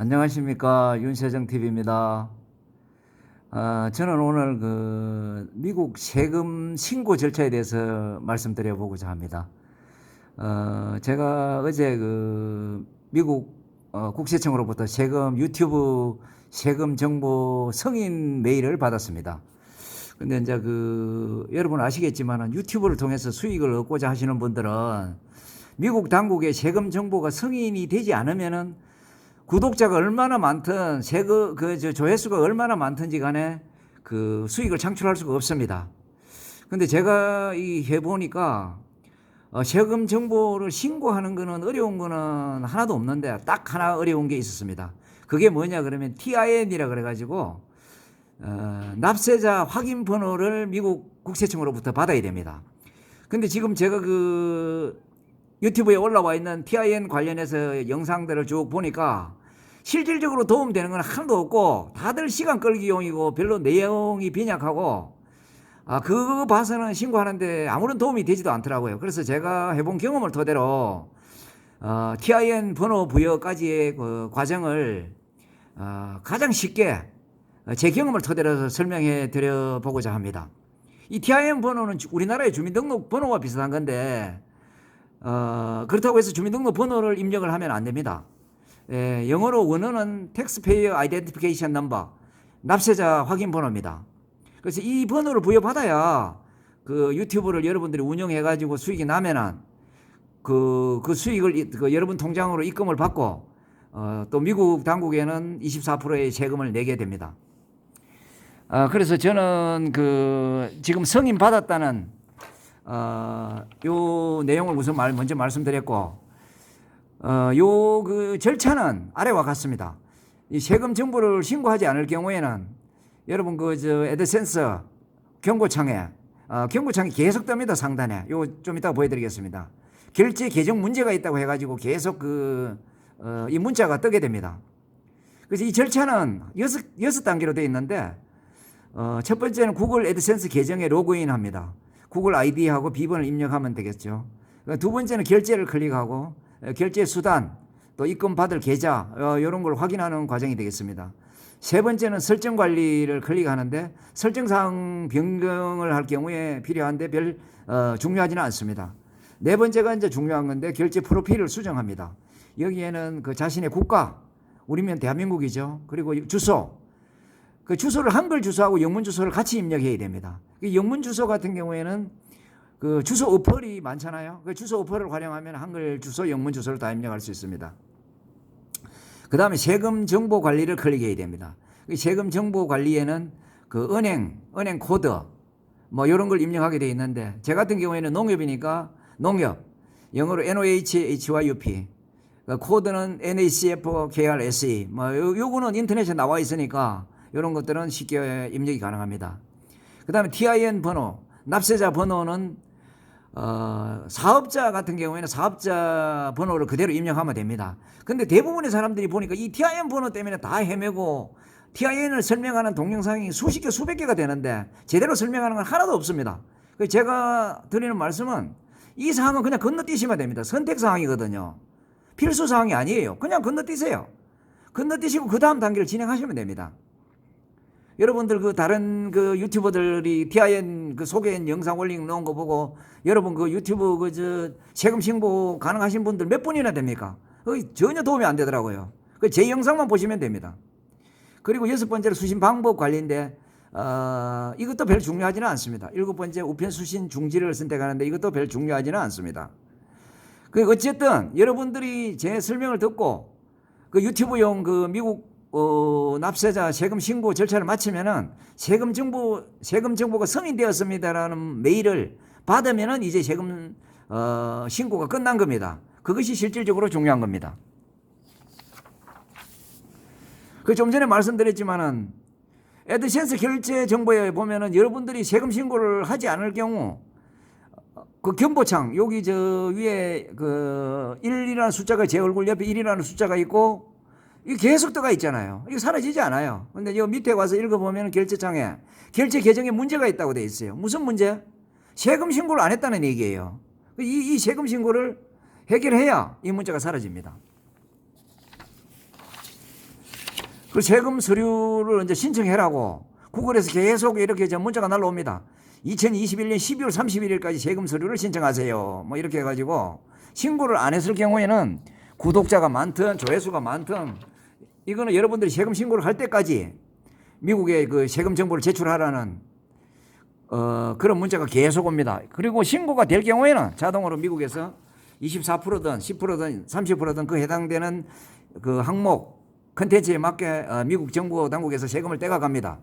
안녕하십니까, 윤세정TV입니다. 저는 오늘 미국 세금 신고 절차에 대해서 말씀드려 보고자 합니다. 제가 어제 미국 국세청으로부터 유튜브 세금 정보 승인 메일을 받았습니다. 근데 이제 여러분 아시겠지만 유튜브를 통해서 수익을 얻고자 하시는 분들은 미국 당국의 세금 정보가 승인이 되지 않으면은 구독자가 얼마나 많든 조회수가 얼마나 많든지 간에 수익을 창출할 수가 없습니다. 근데 제가 해보니까 세금 정보를 신고하는 거는 어려운 거는 하나도 없는데 딱 하나 어려운 게 있었습니다. 그게 뭐냐 그러면 TIN이라 그래가지고 납세자 확인 번호를 미국 국세청으로부터 받아야 됩니다. 근데 지금 제가 유튜브에 올라와 있는 TIN 관련해서 영상들을 쭉 보니까 실질적으로 도움되는 건 하나도 없고 다들 시간 끌기용이고 별로 내용이 빈약하고 그거 봐서는 신고하는데 아무런 도움이 되지도 않더라고요. 그래서 제가 해본 경험을 토대로 TIN 번호 부여까지의 과정을 가장 쉽게 제 경험을 토대로 해서 설명해 드려 보고자 합니다. 이 TIN 번호는 우리나라의 주민등록 번호와 비슷한 건데 그렇다고 해서 주민등록 번호를 입력을 하면 안 됩니다. 영어로 원어는 Taxpayer Identification Number, 납세자 확인 번호입니다. 그래서 이 번호를 부여받아야 유튜브를 여러분들이 운영해가지고 수익이 나면은 그 수익을 여러분 통장으로 입금을 받고 또 미국 당국에는 24%의 세금을 내게 됩니다. 그래서 저는 지금 승인 받았다는 요 내용을 우선 먼저 말씀드렸고, 절차는 아래와 같습니다. 이 세금 정보를 신고하지 않을 경우에는 여러분 애드센스 경고창에 계속 뜹니다. 상단에 좀 이따가 보여드리겠습니다. 결제 계정 문제가 있다고 해가지고 계속 이 문자가 뜨게 됩니다. 그래서 이 절차는 6단계로 되어 있는데 첫 번째는 구글 애드센스 계정에 로그인 합니다. 구글 아이디하고 비번을 입력하면 되겠죠. 두 번째는 결제를 클릭하고 결제 수단, 또 입금 받을 계좌 이런 걸 확인하는 과정이 되겠습니다. 세 번째는 설정 관리를 클릭하는데 설정사항 변경을 할 경우에 필요한데 별 중요하지는 않습니다. 네 번째가 이제 중요한 건데 결제 프로필을 수정합니다. 여기에는 자신의 국가, 우리면 대한민국이죠. 그리고 주소, 주소를 한글 주소하고 영문 주소를 같이 입력해야 됩니다. 영문 주소 같은 경우에는 주소 어플이 많잖아요. 주소 어플을 활용하면 한글 주소, 영문 주소를 다 입력할 수 있습니다. 그 다음에 세금 정보 관리를 클릭해야 됩니다. 세금 정보 관리에는 은행 코드, 이런 걸 입력하게 되어 있는데, 제 같은 경우에는 농협이니까 농협, 영어로 NOHHYUP, 코드는 NACFKRSE, 요거는 인터넷에 나와 있으니까 이런 것들은 쉽게 입력이 가능합니다. 그 다음에 TIN 번호, 납세자 번호는 사업자 같은 경우에는 사업자 번호를 그대로 입력하면 됩니다. 근데 대부분의 사람들이 보니까 이 TIN 번호 때문에 다 헤매고 TIN을 설명하는 동영상이 수십 개, 수백 개가 되는데 제대로 설명하는 건 하나도 없습니다. 제가 드리는 말씀은 이 사항은 그냥 건너뛰시면 됩니다. 선택사항이거든요. 필수사항이 아니에요. 그냥 건너뛰세요. 건너뛰시고 그 다음 단계를 진행하시면 됩니다. 여러분들 다른 유튜버들이 TIN 소개한 영상 올린 놓은 거 보고 여러분 유튜브 세금 신고 가능하신 분들 몇 분이나 됩니까? 전혀 도움이 안 되더라고요. 제 영상만 보시면 됩니다. 그리고 6번째로 수신 방법 관리인데 이것도 별 중요하지는 않습니다. 7번째 우편 수신 중지를 선택하는데 이것도 별 중요하지는 않습니다. 어쨌든 여러분들이 제 설명을 듣고 유튜브용 미국 납세자 세금 신고 절차를 마치면은 세금 정보가 승인되었습니다라는 메일을 받으면은 이제 세금 신고가 끝난 겁니다. 그것이 실질적으로 중요한 겁니다. 좀 전에 말씀드렸지만은 애드센스 결제 정보에 보면은 여러분들이 세금 신고를 하지 않을 경우 경보창 여기 위에 1이라는 숫자가 제 얼굴 옆에 1이라는 숫자가 있고 이게 계속 떠가 있잖아요. 이거 사라지지 않아요. 근데 이 밑에 와서 읽어보면 결제창에 결제 계정에 문제가 있다고 돼 있어요. 무슨 문제? 세금 신고를 안 했다는 얘기예요. 이 세금 신고를 해결해야 이 문제가 사라집니다. 그 세금 서류를 이제 신청해라고 구글에서 계속 이렇게 문자가 날라옵니다. 2021년 12월 31일까지 세금 서류를 신청하세요. 뭐 이렇게 해가지고 신고를 안 했을 경우에는 구독자가 많든 조회수가 많든 이거는 여러분들이 세금 신고를 할 때까지 미국에 그 세금 정보를 제출하라는 그런 문자가 계속 옵니다. 그리고 신고가 될 경우에는 자동으로 미국에서 24%든 10%든 30%든 그 해당되는 그 항목 컨텐츠에 맞게 미국 정부 당국에서 세금을 떼가갑니다.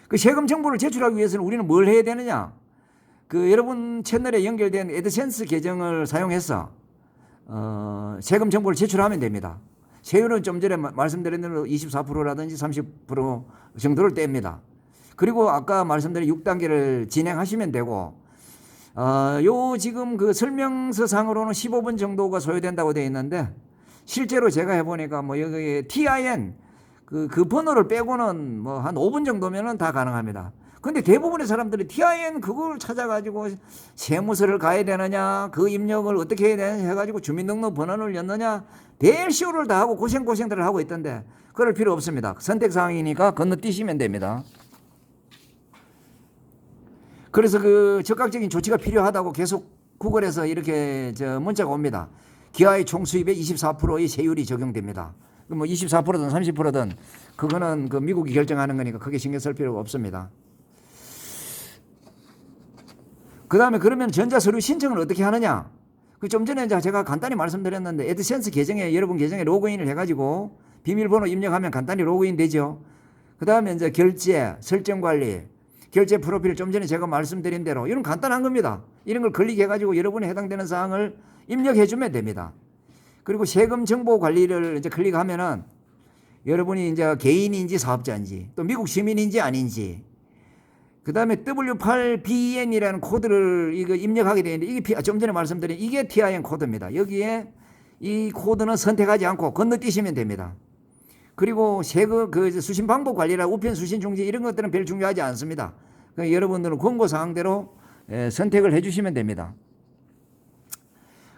그 세금 정보를 제출하기 위해서는 우리는 뭘 해야 되느냐? 그 여러분 채널에 연결된 애드센스 계정을 사용해서 세금 정보를 제출하면 됩니다. 세율은 좀 전에 말씀드린 대로 24%라든지 30% 정도를 뗍니다. 그리고 아까 말씀드린 6단계를 진행하시면 되고, 요 지금 그 설명서 상으로는 15분 정도가 소요된다고 되어 있는데, 실제로 제가 해보니까 뭐 여기에 TIN 그 번호를 빼고는 뭐 한 5분 정도면은 다 가능합니다. 근데 대부분의 사람들이 TIN 그걸 찾아가지고 세무서를 가야 되느냐, 그 입력을 어떻게 해야 되느냐 해가지고 주민등록번호를 넣느냐, 대시호를 다 하고 고생들을 하고 있던데, 그럴 필요 없습니다. 선택사항이니까 건너뛰시면 됩니다. 그래서 그 적극적인 조치가 필요하다고 계속 구글에서 이렇게 문자가 옵니다. 기아의 총 수입의 24%의 세율이 적용됩니다. 뭐 24%든 30%든 그거는 그 미국이 결정하는 거니까 크게 신경 쓸 필요가 없습니다. 그 다음에 그러면 전자서류 신청을 어떻게 하느냐? 그 좀 전에 제가 간단히 말씀드렸는데 애드센스 계정에 여러분 계정에 로그인을 해가지고 비밀번호 입력하면 간단히 로그인 되죠. 그 다음에 이제 결제, 설정 관리, 결제 프로필 좀 전에 제가 말씀드린 대로 이런 간단한 겁니다. 이런 걸 클릭해가지고 여러분이 해당되는 사항을 입력해주면 됩니다. 그리고 세금 정보 관리를 이제 클릭하면은 여러분이 이제 개인인지 사업자인지 또 미국 시민인지 아닌지 그 다음에 W8BN이라는 코드를 이거 입력하게 되는데 이게 좀 전에 말씀드린 이게 TIN 코드입니다. 여기에 이 코드는 선택하지 않고 건너뛰시면 됩니다. 그리고 세금 그 수신 방법 관리라 우편 수신 중지 이런 것들은 별 중요하지 않습니다. 그러니까 여러분들은 권고 사항대로 선택을 해주시면 됩니다.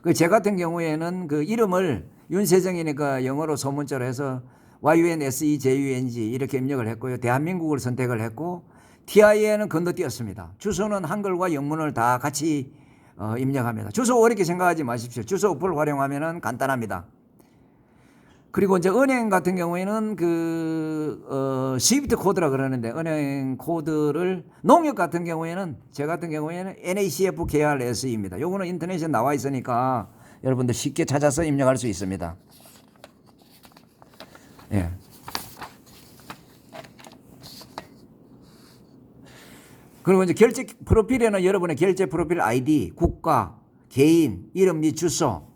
그 제 같은 경우에는 그 이름을 윤세정이니까 영어로 소문자로 해서 YUNSEJUNG 이렇게 입력을 했고요. 대한민국을 선택을 했고 TIN은 건너뛰었습니다. 주소는 한글과 영문을 다 같이 입력합니다. 주소 어렵게 생각하지 마십시오. 주소 어플 활용하면 간단합니다. 그리고 이제 은행 같은 경우에는 스위프트 코드라 그러는데 은행 코드를 농협 같은 경우에는 제 같은 경우에는 NACF KRS입니다. 요거는 인터넷에 나와 있으니까 여러분들 쉽게 찾아서 입력할 수 있습니다. 예. 그리고 이제 결제 프로필에는 여러분의 결제 프로필 아이디, 국가, 개인, 이름 및 주소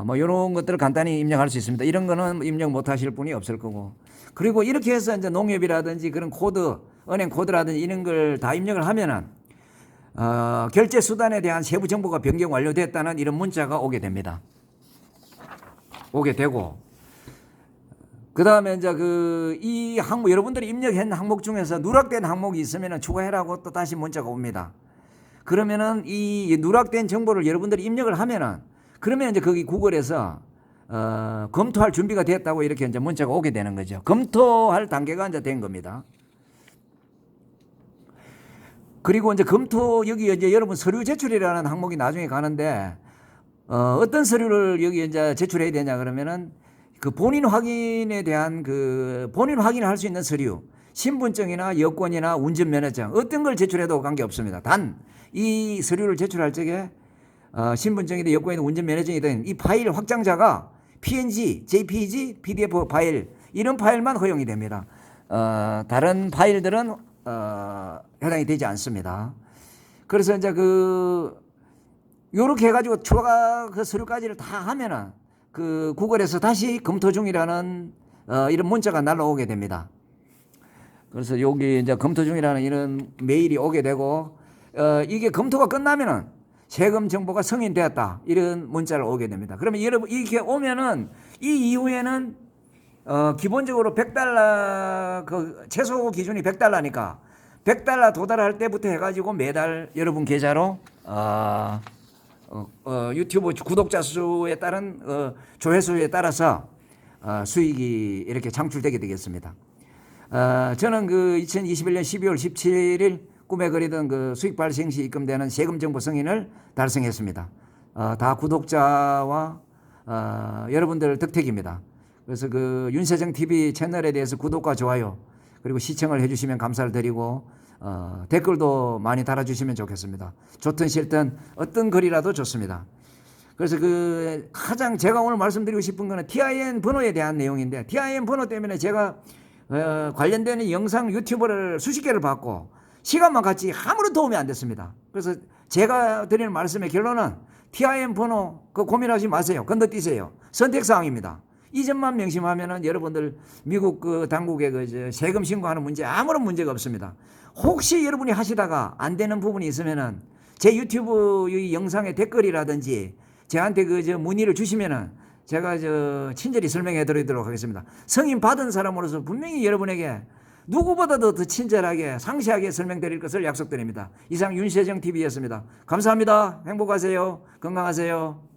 뭐 이런 것들을 간단히 입력할 수 있습니다. 이런 거는 입력 못 하실 분이 없을 거고. 그리고 이렇게 해서 이제 농협이라든지 그런 코드, 은행 코드라든지 이런 걸 다 입력을 하면은 결제 수단에 대한 세부 정보가 변경 완료됐다는 이런 문자가 오게 됩니다. 오게 되고. 그다음에 이제 이 항목 여러분들이 입력한 항목 중에서 누락된 항목이 있으면은 추가해라고 또 다시 문자가 옵니다. 그러면은 이 누락된 정보를 여러분들이 입력을 하면은 그러면 이제 거기 구글에서 검토할 준비가 됐다고 이렇게 이제 문자가 오게 되는 거죠. 검토할 단계가 이제 된 겁니다. 그리고 이제 여기 이제 여러분 서류 제출이라는 항목이 나중에 가는데 어떤 서류를 여기 이제 제출해야 되냐 그러면은 그 본인 확인에 대한 본인 확인을 할 수 있는 서류, 신분증이나 여권이나 운전면허증 어떤 걸 제출해도 관계없습니다. 단 이 서류를 제출할 적에 신분증이든 여권이든 운전면허증이든 이 파일 확장자가 PNG, JPG, PDF 파일 이런 파일만 허용이 됩니다. 다른 파일들은 해당이 되지 않습니다. 그래서 이제 요렇게 해가지고 추가 서류까지를 다 하면은 구글에서 다시 검토 중이라는 이런 문자가 날라오게 됩니다. 그래서 여기 이제 검토 중이라는 이런 메일이 오게 되고 이게 검토가 끝나면은 세금 정보가 승인되었다 이런 문자를 오게 됩니다. 그러면 여러분 이렇게 오면은 이 이후에는 기본적으로 $100 최소 기준이 $100니까 $100 도달할 때부터 해가지고 매달 여러분 계좌로 유튜브 구독자 수에 따른 조회수에 따라서 수익이 이렇게 창출되게 되겠습니다. 저는 그 2021년 12월 17일 꿈에 그리던 그 수익 발생 시 입금되는 세금 정보 승인을 달성했습니다. 다 구독자와 여러분들 덕택입니다. 그래서 그 윤세정 TV 채널에 대해서 구독과 좋아요 그리고 시청을 해주시면 감사를 드리고 댓글도 많이 달아주시면 좋겠습니다. 좋든 싫든 어떤 글이라도 좋습니다. 그래서 그 가장 제가 오늘 말씀드리고 싶은 거는 TIN 번호에 대한 내용인데, TIN 번호 때문에 제가 관련되는 영상 유튜브를 수십 개를 봤고 시간만 갔지 아무런 도움이 안 됐습니다. 그래서 제가 드리는 말씀의 결론은 TIN 번호 그 고민하지 마세요. 건너뛰세요. 선택사항입니다. 이 점만 명심하면은 여러분들 미국 그 당국의 그 세금 신고하는 문제 아무런 문제가 없습니다. 혹시 여러분이 하시다가 안 되는 부분이 있으면은 제 유튜브 이 영상의 댓글이라든지 저한테 그 문의를 주시면은 제가 친절히 설명해 드리도록 하겠습니다. 승인 받은 사람으로서 분명히 여러분에게 누구보다도 더 친절하게 상세하게 설명드릴 것을 약속드립니다. 이상 윤세정 TV였습니다. 감사합니다. 행복하세요. 건강하세요.